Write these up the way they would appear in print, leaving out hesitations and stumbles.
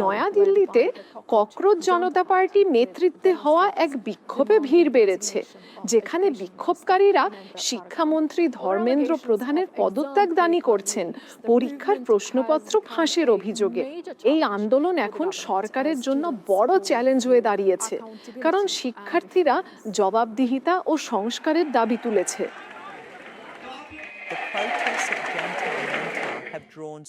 নয়াদিল্লিতে ককরোচ জনতা পার্টির নেতৃত্বে হওয়া এক বিক্ষোভে ভিড় বেড়েছে, যেখানে বিক্ষোভকারীরা শিক্ষামন্ত্রী ধর্মেন্দ্র প্রধানের পদত্যাগ দাবি করছেন পরীক্ষার প্রশ্নপত্র ফাঁসের অভিযোগে। এই আন্দোলন এখন সরকারের জন্য বড় চ্যালেঞ্জ হয়ে দাঁড়িয়েছে, কারণ শিক্ষার্থীরা জবাবদিহিতা ও সংস্কারের দাবি তুলেছে।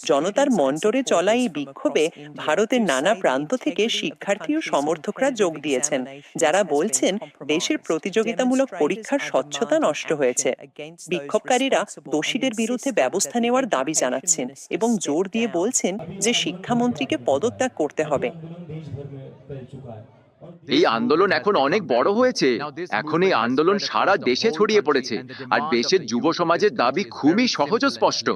জনতার মন্টরে চলা এই বিক্ষোভে ভারতের নানা প্রান্ত থেকে শিক্ষার্থী ও সমর্থকরা যোগ দিয়েছেন, যারা বলছেন দেশের প্রতিযোগিতামূলক পরীক্ষার স্বচ্ছতা নষ্ট হয়েছে। বিক্ষোভকারীরা দোষীদের বিরুদ্ধে ব্যবস্থা নেওয়ার দাবি জানাচ্ছেন এবং জোর দিয়ে বলছেন যে শিক্ষামন্ত্রীকে পদত্যাগ করতে হবে। এই আন্দোলন এখন অনেক বড় হয়েছে। এখন এই আন্দোলন সারা দেশে ছড়িয়ে পড়েছে, আর দেশের যুব সমাজের দাবি খুবই সহজ ও স্পষ্ট।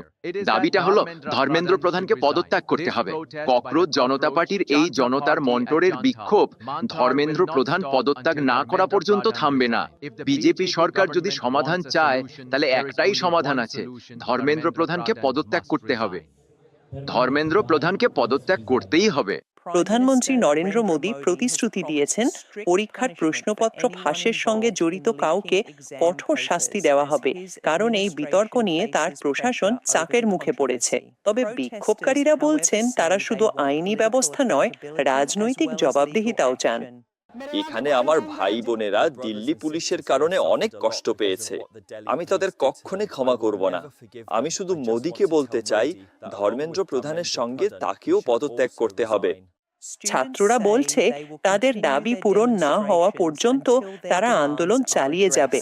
দাবিটা হলো ধর্মেন্দ্র প্রধানকে পদত্যাগ করতে হবে। ককরোচ জনতা পার্টির এই জনতার মন্টরের বিক্ষোভ ধর্মেন্দ্র প্রধান পদত্যাগ না করা পর্যন্ত থামবে না। বিজেপি সরকার যদি সমাধান চায়, তাহলে একটাই সমাধান আছে, ধর্মেন্দ্র প্রধানকে পদত্যাগ করতে হবে। ধর্মেন্দ্র প্রধানকে পদত্যাগ করতেই হবে। প্রধানমন্ত্রী নরেন্দ্র মোদী প্রতিশ্রুতি দিয়েছেন পরীক্ষার প্রশ্নপত্র ফাঁসের সঙ্গে জড়িত কাউকে কঠোর শাস্তি দেওয়া হবে, কারণ এই বিতর্ক নিয়ে তার প্রশাসন চাপের মুখে পড়েছে। তবে বিক্ষোভকারীরা বলছেন তারা শুধু আইনি ব্যবস্থা নয়, রাজনৈতিক জবাবদিহিতাও চান। এখানে আমার ভাই বোনেরা দিল্লি পুলিশের কারণে অনেক কষ্ট পেয়েছে। আমি তাদের কখনোই ক্ষমা করব না। আমি শুধু মোদীকে বলতে চাই, ধর্মেন্দ্র প্রধানের সঙ্গে তাকেও পদত্যাগ করতে হবে। ছাত্ররা বলছে তাদের দাবি পূরণ না হওয়া পর্যন্ত তারা আন্দোলন চালিয়ে যাবে।